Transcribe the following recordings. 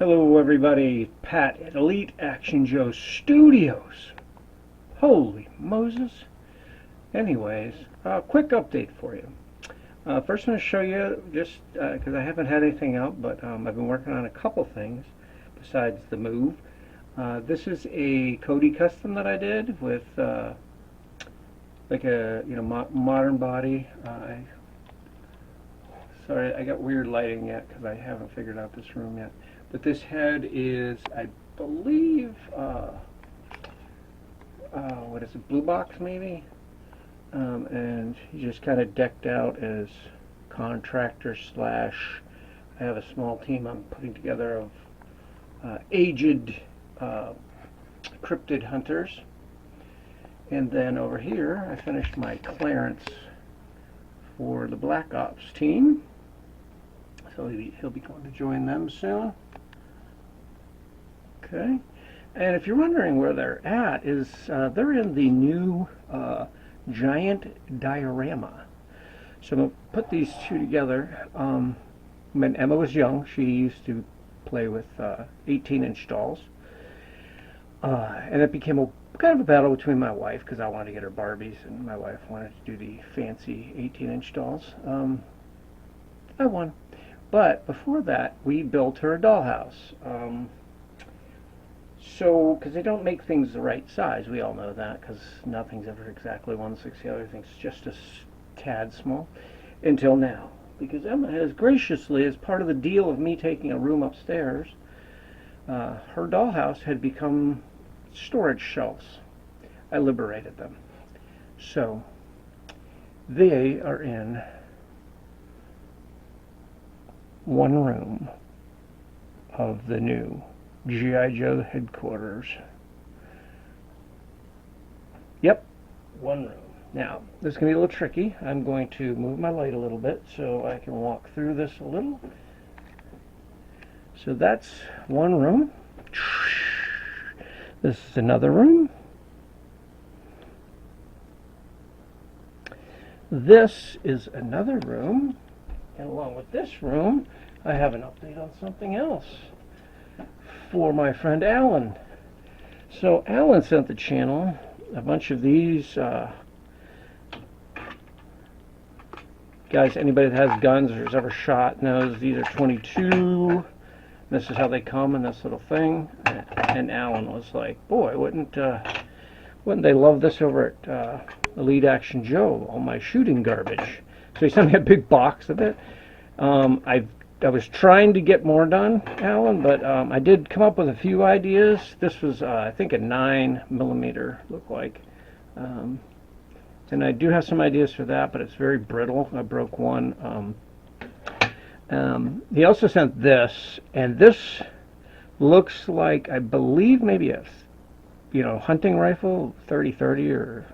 Hello everybody, Pat at Elite Action Joe Studios. Holy Moses. Anyways, quick update for you. First I'm going to show you, just because I haven't had anything out, but I've been working on a couple things besides the move. This is a Cody custom that I did with like a modern body. Sorry, I got weird lighting yet because I haven't figured out this room yet. But this head is, I believe, what is it, blue box maybe? And he just kind of decked out as contractor slash, I have a small team I'm putting together of aged cryptid hunters. And then over here I finished my clearance for the Black Ops team. So he'll be going to join them soon. Okay, and if you're wondering where they're at, is they're in the new giant diorama. So I'm going to put these two together. When Emma was young, she used to play with 18-inch dolls. And it became kind of a battle between my wife, because I wanted to get her Barbies, and my wife wanted to do the fancy 18-inch dolls. I won. But before that, we built her a dollhouse. So, because they don't make things the right size, we all know that, because nothing's ever exactly 1/6 the other, thing's just a tad small, until now. Because Emma has graciously, as part of the deal of me taking a room upstairs, her dollhouse had become storage shelves. I liberated them. So, they are in one room of the new G.I. Joe headquarters. Yep, one room. Now, this is going to be a little tricky. I'm going to move my light a little bit so I can walk through this a little. So that's one room. This is another room. This is another room. And along with this room, I have an update on something else for my friend Alan. So Alan sent the channel a bunch of these guys. Anybody that has guns or has ever shot knows these are 22. This is how they come in this little thing. And Alan was like, boy, wouldn't they love this over at Elite Action Joe, all my shooting garbage. So he sent me a big box of it. I was trying to get more done, Alan, but I did come up with a few ideas. This was, I think, a 9mm, looked like. And I do have some ideas for that, but it's very brittle. I broke one. He also sent this, and this looks like, I believe, maybe a, hunting rifle, 30-30, or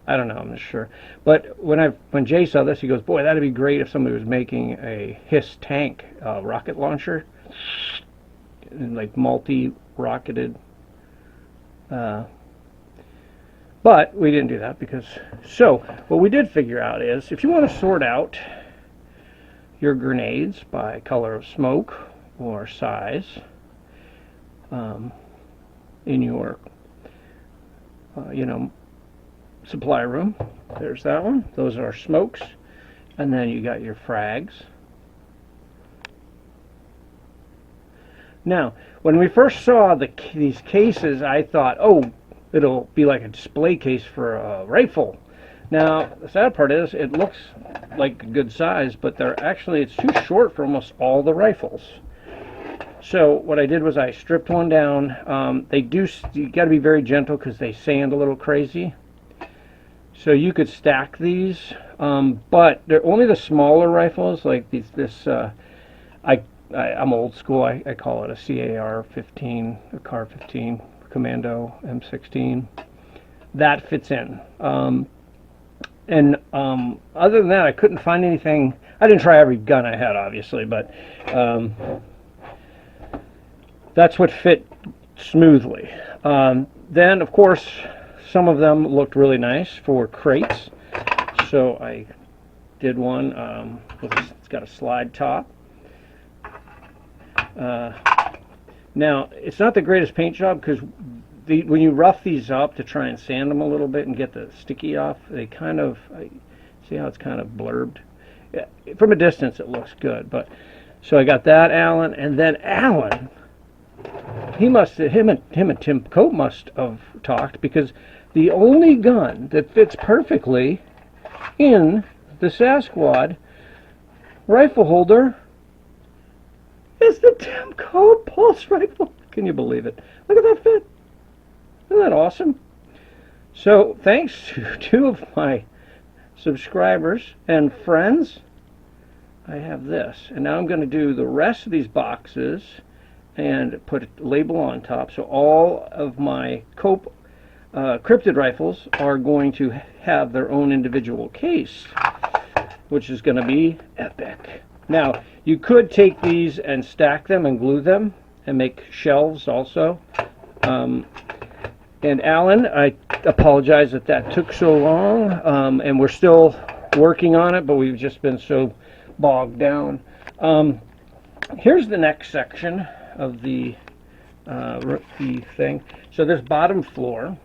I don't know, I'm not sure. But when Jay saw this, he goes, boy, that'd be great if somebody was making a HISS tank rocket launcher, like multi-rocketed. But we didn't do that because, so what we did figure out is, if you want to sort out your grenades by color of smoke or size in your, supply room, there's that one. Those are smokes. And then you got your frags. Now, when we first saw these cases, I thought, oh, it'll be like a display case for a rifle. Now, the sad part is, it looks like a good size, but it's too short for almost all the rifles. So what I did was I stripped one down. You got to be very gentle because they sand a little crazy. So you could stack these, but they're only the smaller rifles, like I'm old school. I call it a CAR-15, a CAR-15, Commando M16. That fits in. Other than that, I couldn't find anything. I didn't try every gun I had, obviously, but that's what fit smoothly. Then, of course, some of them looked really nice for crates, so I did one. It's got a slide top. Now, it's not the greatest paint job because when you rough these up to try and sand them a little bit and get the sticky off, they kind of, see how it's kind of blurbed? Yeah, from a distance it looks good, but so I got that Alan, and then Alan, him and Tim Cope must have talked, because the only gun that fits perfectly in the Sasquatch rifle holder is the Tim Cope pulse rifle. Can you believe it? Look at that fit. Isn't that awesome? So thanks to 2 of my subscribers and friends, I have this. And now I'm going to do the rest of these boxes and put a label on top. So all of my Cope cryptid rifles are going to have their own individual case, which is going to be epic. Now, you could take these and stack them and glue them and make shelves also. And Alan, I apologize that that took so long, and we're still working on it, but we've just been so bogged down. Here's the next section of the thing. So this bottom floor,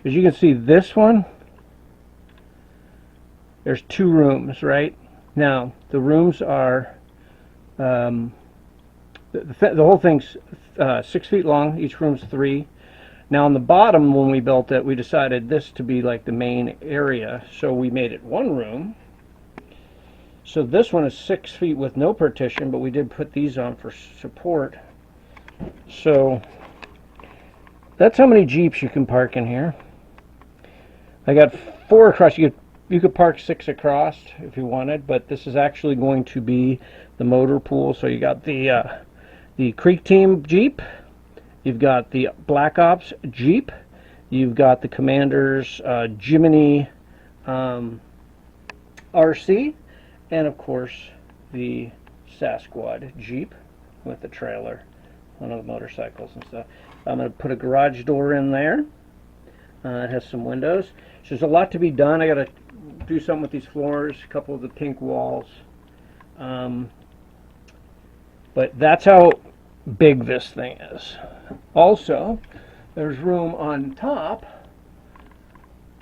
as you can see, this one, there's 2 rooms, right? Now, the rooms are, the whole thing's 6 feet long, each room's 3. Now on the bottom, when we built it, we decided this to be like the main area, so we made it 1 room. So this one is 6 feet with no partition, but we did put these on for support. So that's how many Jeeps you can park in here. I got 4 across. You could park 6 across if you wanted, but this is actually going to be the motor pool. So you got the Creek Team Jeep, you've got the Black Ops Jeep, you've got the Commander's Jiminy RC, and of course the Sasquatch Jeep with the trailer, one of the motorcycles and stuff. I'm going to put a garage door in there. It has some windows. So there's a lot to be done. I got to do something with these floors, a couple of the pink walls. But that's how big this thing is. Also, there's room on top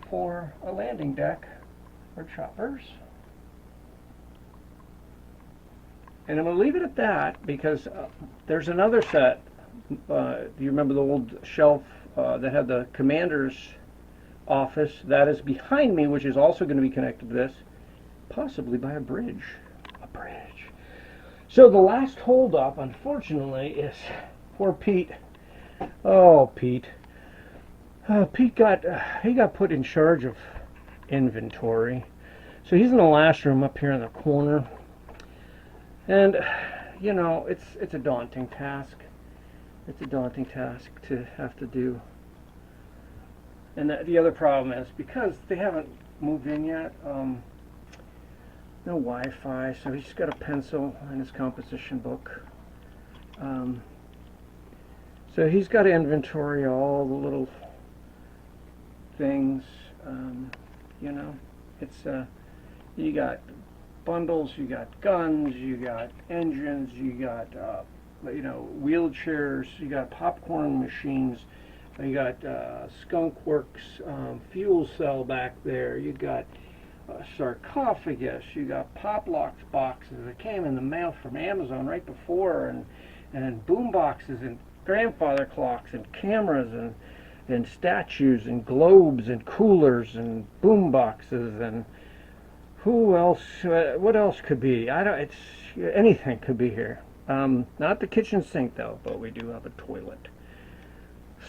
for a landing deck for choppers. And I'm going to leave it at that because there's another set. Do you remember the old shelf that had the Commander's office? That is behind me, which is also going to be connected to this, possibly by a bridge. A bridge. So the last holdup, unfortunately, is poor Pete. Oh, Pete. Pete got put in charge of inventory. So he's in the last room up here in the corner. And, you know, it's a daunting task. It's a daunting task to have to do. And the other problem is, because they haven't moved in yet, no Wi-Fi, so he's got a pencil in his composition book. So he's got to inventory all the little things, you know. It's, you got bundles, you got guns, you got engines, you got, you know, wheelchairs, you got popcorn machines, you got Skunk Works fuel cell back there, you got sarcophagus, you got Pop Locks boxes that came in the mail from Amazon right before, and boom boxes and grandfather clocks and cameras and statues and globes and coolers and boom boxes, and who else? What else could be? It's anything could be here. Not the kitchen sink though, but we do have a toilet.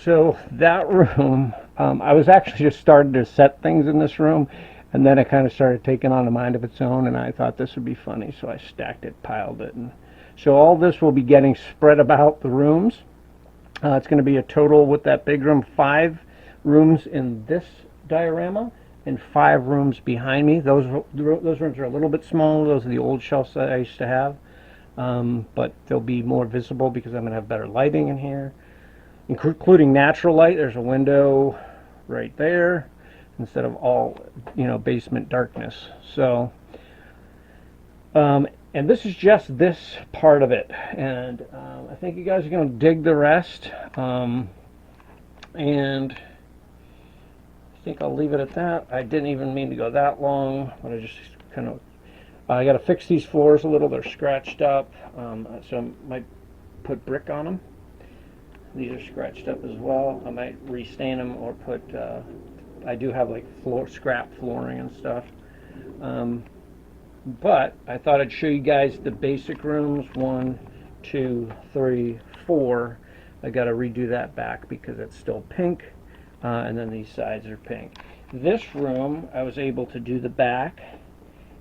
So that room, I was actually just starting to set things in this room, and then it kind of started taking on a mind of its own, and I thought this would be funny, so I stacked it, piled it, and so all this will be getting spread about the rooms. It's going to be a total, with that big room, 5 rooms in this diorama and 5 rooms behind me. Those rooms are a little bit smaller. Those are the old shelves that I used to have, but they'll be more visible because I'm going to have better lighting in here, including natural light. There's a window right there instead of all, you know, basement darkness. So And this is just this part of it, and I think you guys are going to dig the rest, and I think I'll leave it at that. I didn't even mean to go that long, but I just kind of, I got to fix these floors a little. They're scratched up, so I might put brick on them. These are scratched up as well. I might restain them or put, I do have like scrap flooring and stuff. But I thought I'd show you guys the basic rooms, 1, 2, 3, 4. I got to redo that back because it's still pink, and then these sides are pink. This room, I was able to do the back,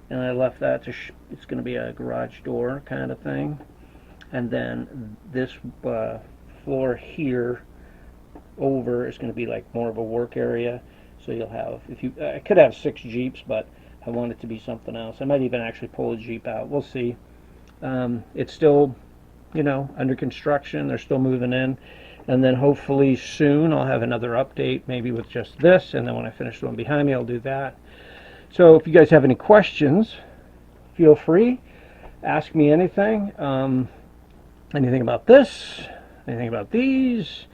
and I left that to, it's going to be a garage door kind of thing. And then this floor here over is going to be like more of a work area. So you'll have, if you, I could have 6 Jeeps, but I want it to be something else. I might even actually pull a Jeep out. We'll see. It's still, you know, under construction. They're still moving in. And then hopefully soon I'll have another update, maybe with just this. And then when I finish the one behind me, I'll do that. So if you guys have any questions, feel free. Ask me anything. Anything about this, anything about these,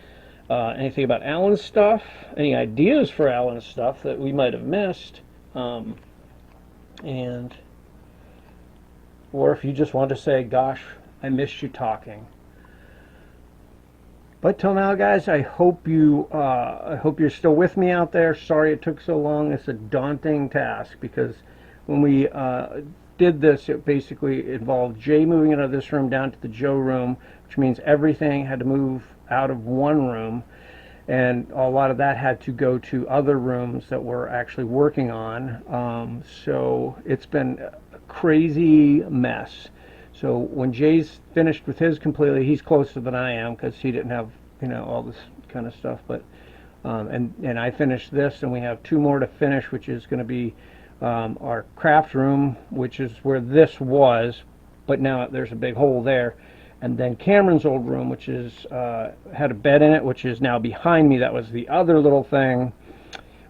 anything about Alan's stuff, any ideas for Alan's stuff that we might have missed. And or if you just want to say, gosh, I missed you talking. But till now, guys, I hope you're still with me out there. Sorry it took so long. It's a daunting task because when we did this, it basically involved Jay moving out of this room down to the Joe room, which means everything had to move out of one room. And a lot of that had to go to other rooms that we're actually working on. So it's been a crazy mess. So when Jay's finished with his completely, he's closer than I am because he didn't have, you know, all this kind of stuff. But and I finished this, and we have 2 more to finish, which is going to be our craft room, which is where this was, but now there's a big hole there. And then Cameron's old room, which is had a bed in it, which is now behind me. That was the other little thing.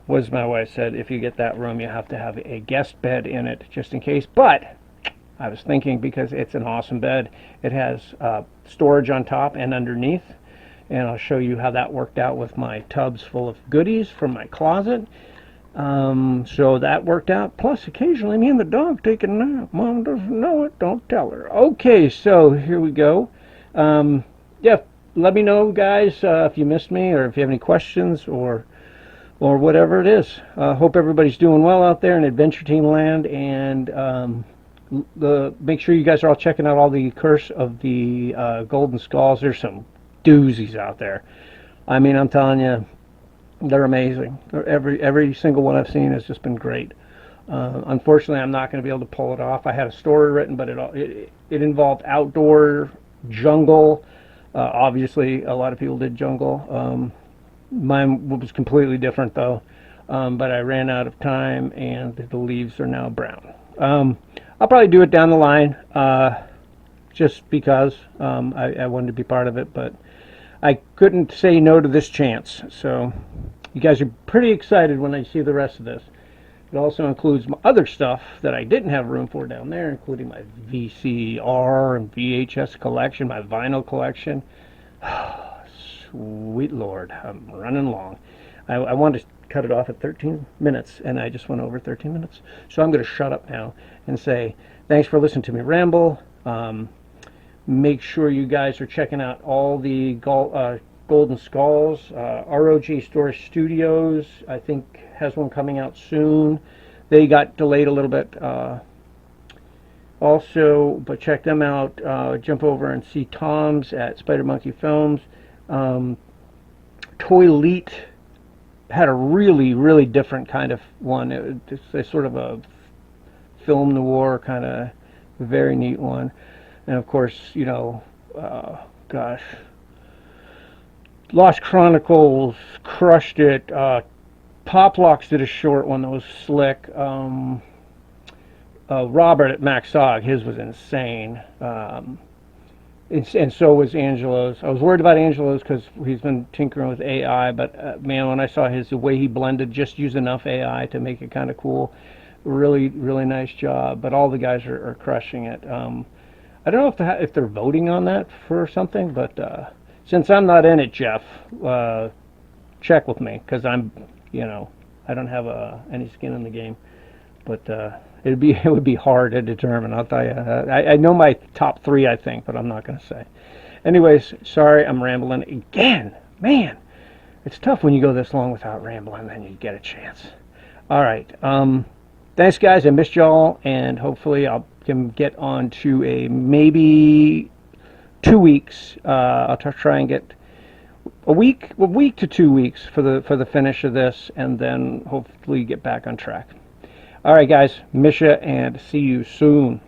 Was my wife said, if you get that room, you have to have a guest bed in it, just in case. But I was thinking, because it's an awesome bed, it has storage on top and underneath. And I'll show you how that worked out with my tubs full of goodies from my closet. So that worked out. Plus, occasionally, me and the dog take a nap. Mom doesn't know it. Don't tell her. Okay, so here we go. Yeah, let me know, guys, if you missed me or if you have any questions or whatever it is. Hope everybody's doing well out there in Adventure Team Land, and make sure you guys are all checking out all the Curse of the Golden Skulls. There's some doozies out there. I mean, I'm telling you, they're amazing. Every single one I've seen has just been great. Unfortunately, I'm not going to be able to pull it off. I had a story written, but it involved outdoor jungle. Obviously, a lot of people did jungle. Mine was completely different, though. But I ran out of time, and the leaves are now brown. I'll probably do it down the line, just because I wanted to be part of it, but I couldn't say no to this chance. So you guys are pretty excited when I see the rest of this. It also includes my other stuff that I didn't have room for down there, including my VCR and VHS collection, my vinyl collection. Sweet Lord, I'm running long. I wanted to cut it off at 13 minutes, and I just went over 13 minutes. So I'm going to shut up now and say thanks for listening to me ramble. Make sure you guys are checking out all the Golden Skulls. ROG Storage Studios, I think, has one coming out soon. They got delayed a little bit. Also, but check them out. Jump over and see Tom's at SpiderMonkeyFilms. Toy Elite had a really, really different kind of one. It's a sort of a film noir kind of very neat one. And of course, you know, gosh, Lost Chronicles crushed it. Poplocks did a short one that was slick. Robert at Maxog, his was insane. And so was Angelo's. I was worried about Angelo's because he's been tinkering with AI, but man, when I saw the way he blended, just use enough AI to make it kind of cool. really, really nice job. But all the guys are crushing it. I don't know if they're voting on that for something, but since I'm not in it, Jeff, check with me because I don't have any skin in the game. But it would be hard to determine. I'll tell you. I know my top 3, I think, but I'm not going to say. Anyways, sorry, I'm rambling again. Man, it's tough when you go this long without rambling, then you get a chance. All right. Thanks, guys. I missed y'all, and hopefully I can get on to a maybe 2 weeks. I'll try and get a week to 2 weeks for the finish of this, and then hopefully get back on track. All right, guys. Miss ya, and see you soon.